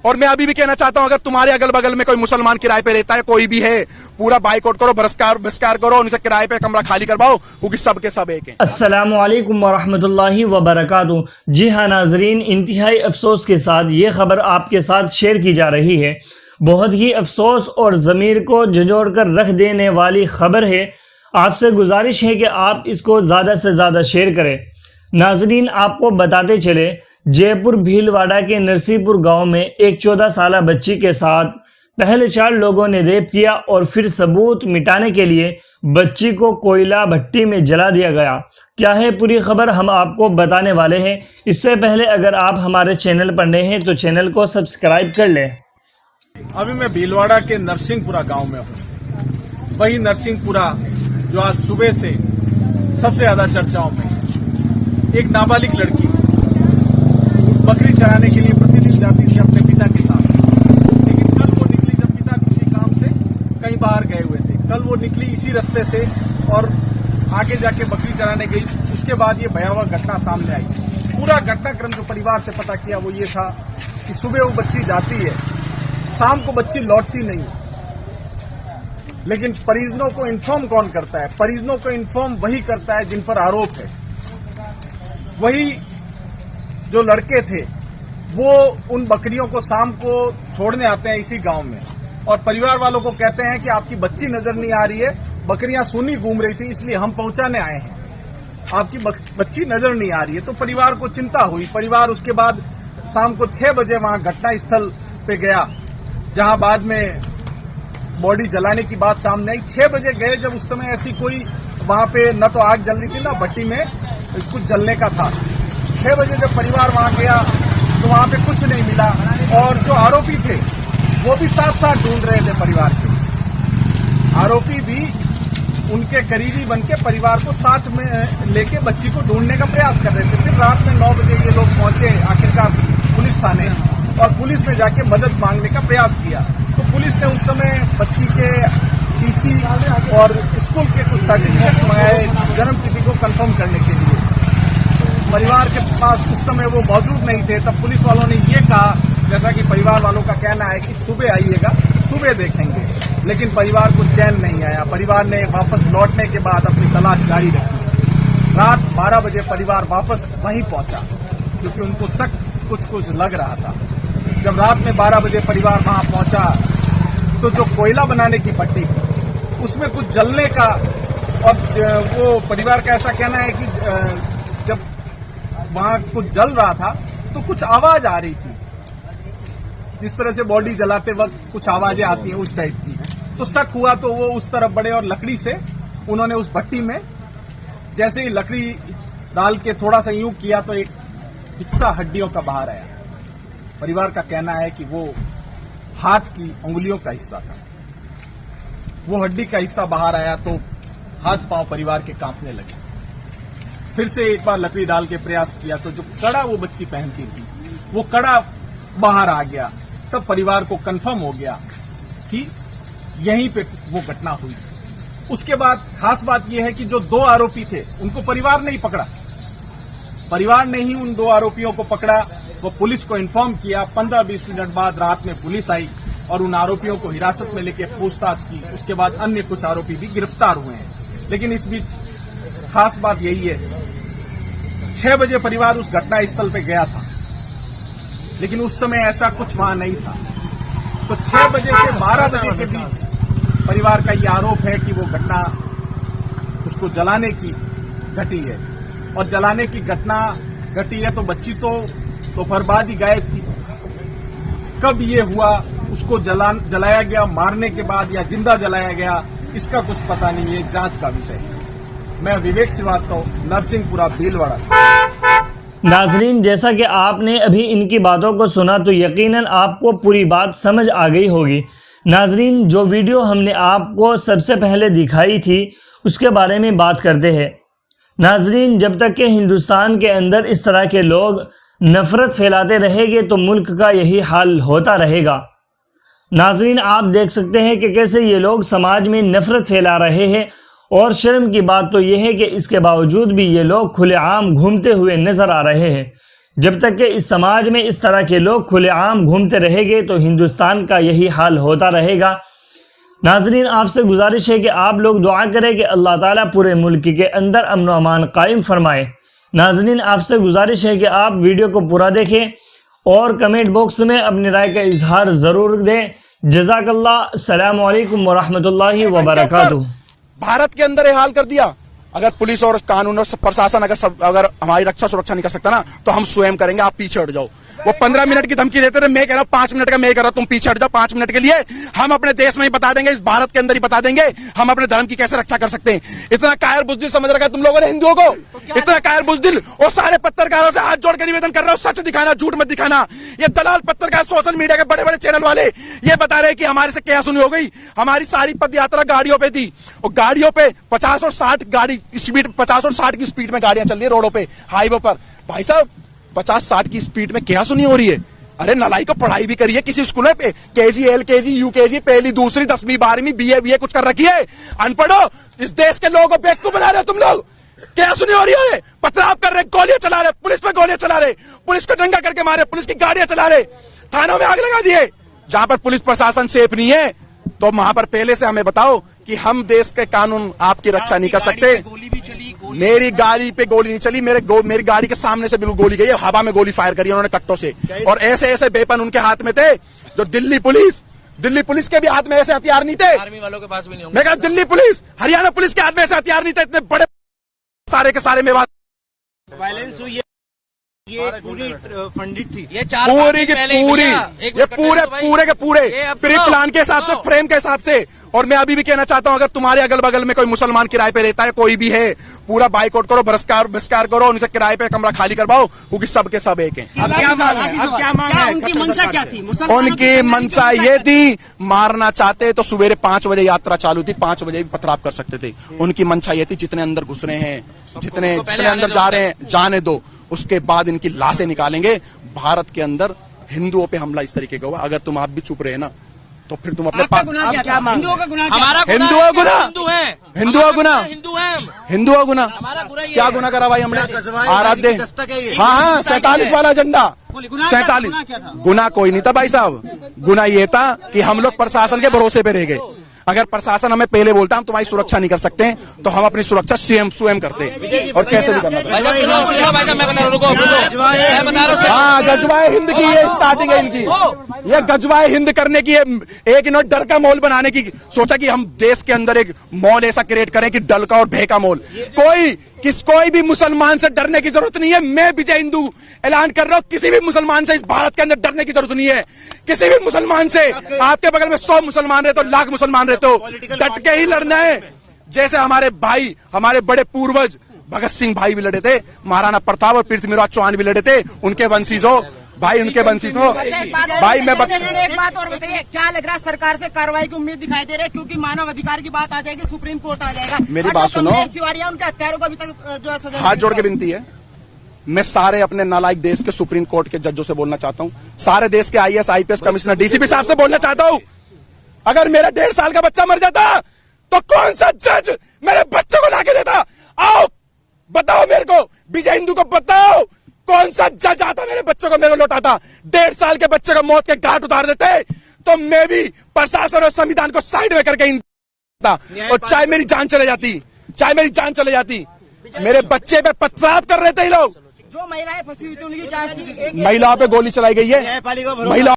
और मैं अभी भी कहना चाहता हूं, अगर तुम्हारे अगल बगल में कोई मुसलमान किराए पे रहता है, कोई भी है, पूरा बाइकआउट करो, बहिष्कार करो, उनसे किराए पे कमरा खाली करवाओ, क्योंकि सब के सब एक हैं। अस्सलामु अलैकुम वरहमतुल्लाहि वबरकातुहू। जी हाँ नाजरीन, इंतहाई अफसोस के साथ ये खबर आपके साथ शेयर की जा रही है। बहुत ही अफसोस और ज़मीर को झंझोड़ कर रख देने वाली खबर है। आपसे गुजारिश है कि आप इसको ज़्यादा से ज़्यादा शेयर करें। नाजरीन, आपको बताते चले, जयपुर भीलवाड़ा के नरसीपुर गांव में एक 14 साल बच्ची के साथ पहले 4 लोगों ने रेप किया और फिर सबूत मिटाने के लिए बच्ची को कोयला भट्टी में जला दिया गया। क्या है पूरी खबर, हम आपको बताने वाले हैं। इससे पहले अगर आप हमारे चैनल पर नए हैं तो चैनल को सब्सक्राइब कर लें। अभी मैं भीलवाड़ा के नरसिंहपुरा गांव में हूं। वही नरसिंहपुरा जो आज सुबह से सबसे ज्यादा चर्चाओं में, एक नाबालिग लड़की बकरी चराने के लिए प्रतिदिन जाती थी अपने पिता के साथ। लेकिन कल वो निकली जब पिता किसी काम से कहीं बाहर गए हुए थे। कल वो निकली इसी रास्ते से और आगे जाके बकरी चराने गई। उसके बाद ये भयावह घटना सामने आई। पूरा घटनाक्रम जो परिवार से पता किया वो ये था कि सुबह वो बच्ची जाती है, शाम को बच्ची लौटती नहीं। लेकिन परिजनों को इन्फॉर्म कौन करता है? परिजनों को इन्फॉर्म वही करता है जिन पर आरोप है। वही जो लड़के थे वो उन बकरियों को शाम को छोड़ने आते हैं इसी गांव में, और परिवार वालों को कहते हैं कि आपकी बच्ची नजर नहीं आ रही है, बकरियां सूनी घूम रही थी इसलिए हम पहुंचाने आए हैं, आपकी बच्ची नजर नहीं आ रही है। तो परिवार को चिंता हुई। परिवार उसके बाद शाम को 6 बजे वहां घटना स्थल पे गया, जहां बाद में बॉडी जलाने की बात सामने आई। 6 बजे गए जब उस समय ऐसी कोई वहां पे न तो आग जल रही थी, न भट्टी में कुछ जलने का था। 6 बजे जब परिवार वहां गया तो वहां पे कुछ नहीं मिला, और जो आरोपी थे वो भी साथ साथ ढूंढ रहे थे। परिवार के आरोपी भी उनके करीबी बनके परिवार को साथ में लेके बच्ची को ढूंढने का प्रयास कर रहे थे। फिर रात में 9 बजे ये लोग पहुंचे आखिरकार पुलिस थाने, और पुलिस में जाके मदद मांगने का प्रयास किया। तो पुलिस ने उस समय बच्ची के टीसी और स्कूल के कुछ सर्टिफिकेट्स मंगाए जन्मतिथि को कंफर्म करने के लिए। परिवार के पास उस समय वो मौजूद नहीं थे। तब पुलिस वालों ने ये कहा, जैसा कि परिवार वालों का कहना है, कि सुबह आइएगा, सुबह देखेंगे। लेकिन परिवार को चैन नहीं आया। परिवार ने वापस लौटने के बाद अपनी तलाश जारी रखी। रात 12 बजे परिवार वापस वहीं पहुंचा, क्योंकि उनको शक कुछ लग रहा था। जब रात में 12 बजे परिवार वहां पहुंचा तो जो कोयला बनाने की भट्टी थी उसमें कुछ जलने का, और वो परिवार का ऐसा कहना है कि जब वहां कुछ जल रहा था तो कुछ आवाज आ रही थी, जिस तरह से बॉडी जलाते वक्त कुछ आवाजें आती हैं उस टाइप की। तो शक हुआ तो वो उस तरफ बढ़े और लकड़ी से उन्होंने उस भट्टी में जैसे ही लकड़ी डाल के थोड़ा सा यूं किया तो एक हिस्सा हड्डियों का बाहर आया। परिवार का कहना है कि वो हाथ की उंगलियों का हिस्सा था। वो हड्डी का हिस्सा बाहर आया तो हाथ पांव परिवार के कांपने लगे। फिर से एक बार लकड़ी डाल के प्रयास किया तो जो कड़ा वो बच्ची पहनती थी वो कड़ा बाहर आ गया। तब परिवार को कंफर्म हो गया कि यहीं पे वो घटना हुई। उसके बाद खास बात यह है कि जो 2 आरोपी थे उनको परिवार ने ही पकड़ा। परिवार ने ही उन 2 आरोपियों को पकड़ा। वो पुलिस को इन्फॉर्म किया। 15-20 मिनट बाद रात में पुलिस आई और उन आरोपियों को हिरासत में लेके पूछताछ की। उसके बाद अन्य कुछ आरोपी भी गिरफ्तार हुए हैं। लेकिन इस बीच खास बात यही है, 6 बजे परिवार उस घटना स्थल पे गया था, लेकिन उस समय ऐसा कुछ वहां नहीं था। तो 6 बजे से 12 बजे के बीच परिवार का ये आरोप है कि वो घटना उसको जलाने की घटी है, और जलाने की घटना घटी है तो बच्ची तो दोपहर बाद ही गायब थी। कब ये हुआ, उसको जलाया गया मारने के बाद या जिंदा जलाया गया, इसका कुछ पता नहीं है, जांच का विषय है। मैं विवेक श्रीवास्तव, नरसिंहपुरा भीलवाड़ा से। नाजरीन, जैसा कि आपने अभी इनकी बातों को सुना तो यकीनन आपको पूरी बात समझ आ गई होगी। नाजरीन, जो वीडियो हमने आपको सबसे पहले दिखाई थी उसके बारे में बात करते हैं। नाजरीन, जब तक कि हिंदुस्तान के अंदर इस तरह के लोग नफरत फैलाते रहेंगे तो मुल्क का यही हाल होता रहेगा। नाजरीन, आप देख सकते हैं कि कैसे ये लोग समाज में नफरत फैला रहे हैं, और शर्म की बात तो यह है कि इसके बावजूद भी ये लोग खुलेआम घूमते हुए नजर आ रहे हैं। जब तक कि इस समाज में इस तरह के लोग खुलेआम घूमते रहेंगे तो हिंदुस्तान का यही हाल होता रहेगा। नाज़रीन, आपसे गुजारिश है कि आप लोग दुआ करें कि अल्लाह ताला पूरे मुल्क के अंदर अमन व अमान कायम फरमाए। नाज़रीन, आपसे गुजारिश है कि आप वीडियो को पूरा देखें और कमेंट बॉक्स में अपनी राय का इजहार ज़रूर दें। जज़ाकल्लाह। अस्सलामु अलैकुम वरहमतुल्लाहि वबरकातुहू। भारत के अंदर ये हाल कर दिया। अगर पुलिस और कानून और प्रशासन अगर हमारी रक्षा सुरक्षा नहीं कर सकता ना, तो हम स्वयं करेंगे, आप पीछे हट जाओ। वो 15 मिनट की धमकी देते थे, मैं कह रहा हूं 5 मिनट का मैं कह रहा हूं, तुम पीछे हट जाओ 5 मिनट के लिए। हम अपने देश में ही बता देंगे, इस भारत के अंदर ही बता देंगे हम अपने धर्म की कैसे रक्षा कर सकते हैं। इतना कायर बुज़दिल समझ रखा है तुम लोगों ने हिंदुओं को, इतना कायर बुज़दिल। और सारे पत्रकारों से हाथ जोड़ कर निवेदन कर रहा हूं, सच दिखाना, झूठ मत दिखाना। ये दलाल पत्रकार, सोशल मीडिया के बड़े बड़े चैनल वाले ये बता रहे कि हमारे से क्या सुनी हो गई। हमारी सारी पद यात्रा गाड़ियों पे थी, और गाड़ियों पे 50 और 60 गाड़ी स्पीड, 50 और 60 की स्पीड में गाड़ियां चल रही है रोडों पे, हाईवे पर। भाई साहब 50-60 की स्पीड में क्या सुनी हो रही है? अरे नलाई को पढ़ाई भी करिए किसी स्कूल में, केजी, एलकेजी, यूकेजी, पहली, दूसरी, 10वीं, 12वीं, बीए कुछ कर रखी है। अनपढ़ो, इस देश के लोगों को बेवकूफ बना रहे हो तुम लोग। क्या सुनी हो रही है? पथराव कर रहे, गोलियां चला रहे, पुलिस पे गोलियां चला रहे, पुलिस को दंगा करके मारे, पुलिस की गाड़ियां चला रहे, थानों में आग लगा दिए। जहां पर पुलिस प्रशासन सेफ नहीं है, तो वहां पर पहले से हमें बताओ कि हम देश के कानून आपकी रक्षा नहीं कर सकते। मेरी गाड़ी पे गोली नहीं चली, मेरी गाड़ी के सामने से बिल्कुल गोली गई है, हवा में गोली फायर करी उन्होंने कट्टों से। और ऐसे ऐसे वेपन उनके हाथ में थे जो दिल्ली पुलिस के भी हाथ में ऐसे हथियार नहीं थे। आर्मी वालों के पास भी नहीं होंगे। मैं कहा दिल्ली पुलिस, हरियाणा पुलिस के हाथ में ऐसे हथियार नहीं थे। इतने बड़े सारे के सारे में वायलेंस हुई है, ये पूरी फंडित थी, ये 4 पूरी की पूरी, ये पूरे के पूरे प्री प्लान के हिसाब से, फ्रेम के हिसाब से। और मैं अभी भी कहना चाहता हूं, अगर तुम्हारे अगल बगल में कोई मुसलमान किराए पे रहता है, कोई भी है, पूरा बाइकआउट करो, बहिष्कार करो, उनसे किराए पे कमरा खाली करवाओ, क्योंकि सबके सब एक हैं। अब क्या मांग है? उनकी मंशा क्या थी? उनकी मंशा ये थी, मारना चाहते तो सवेरे 5 बजे यात्रा चालू थी, 5 बजे भी पथराव कर सकते थे। उनकी मंशा ये थी, जितने अंदर घुस रहे हैं, जितने अंदर जा रहे हैं, जाने दो, उसके बाद इनकी लाशें निकालेंगे। भारत के अंदर हिंदुओं पे हमला इस तरीके का हुआ। अगर तुम आप भी चुप रहे ना, तो फिर तुम अपने क्या हिंदुओं का गुनाह? हमारा हिंदुओं गुना, हिंदुओं गुना क्या गुना करा भाई हमने? आराध्य, हाँ 47 वाला झंडा, 47 गुना कोई नहीं था भाई साहब। गुना ये था कि हम लोग प्रशासन के भरोसे पे रह गए। अगर प्रशासन हमें पहले बोलता हम तुम्हारी सुरक्षा नहीं कर सकते, तो हम अपनी सुरक्षा स्वयं करते, और कैसे भी करना। हाँ, गजवाए हिंद की ये स्टार्टिंग है इनकी, ये गजवाए हिंद करने की, एक इन्होंने डर का माहौल बनाने की सोचा कि हम देश के अंदर एक माहौल ऐसा क्रिएट करें कि डर का और भय का माहौल। कोई भी मुसलमान से डरने की जरूरत नहीं है। मैं विजय हिंदू ऐलान कर रहा हूं, किसी भी मुसलमान से इस भारत के अंदर डरने की जरूरत नहीं है। किसी भी मुसलमान से, आपके बगल में 100 मुसलमान रहते हो, लाख मुसलमान रहते हो, डट के ही लड़ना है। जैसे हमारे भाई, हमारे बड़े पूर्वज भगत सिंह भाई भी लड़े थे, महाराणा प्रताप और पृथ्वीराज चौहान भी लड़े थे, उनके वंशीज हो भाई, उनके वंशीज हो भाई। मैं एक बात और बताइए, क्या लग रहा है सरकार से कार्रवाई की उम्मीद दिखाई दे रही है? क्योंकि मानव अधिकार की बात आ जाएगी, सुप्रीम कोर्ट आ जाएगा। मेरी बात सुनो, उनके हत्यारों को अभी तक जो है सजा। हाथ जोड़ के विनती है, मैं सारे अपने नालायक देश के सुप्रीम कोर्ट के जजों से बोलना चाहता हूं, सारे देश के IAS IPS कमिश्नर DCP साहब से बोलना चाहता हूं, अगर मेरा 1.5 साल का बच्चा मर जाता तो कौन सा जज मेरे बच्चे को लाके देता? आओ बताओ मेरे को, विजय हिंदू को बताओ, कौन सा जज आता मेरे बच्चों को मेरे को लौटाता? 1.5 साल के बच्चे को मौत के घाट उतार देते, तो मैं भी प्रशासन और संविधान को साइड में करके और चाहे मेरी जान चले जाती, मेरे बच्चे पे पथराव कर रहे थे ये लोग। जो महिलाएं फंसी हुई थी उनकी जांच की, महिलाओं पे गोली चलाई गई है, महिला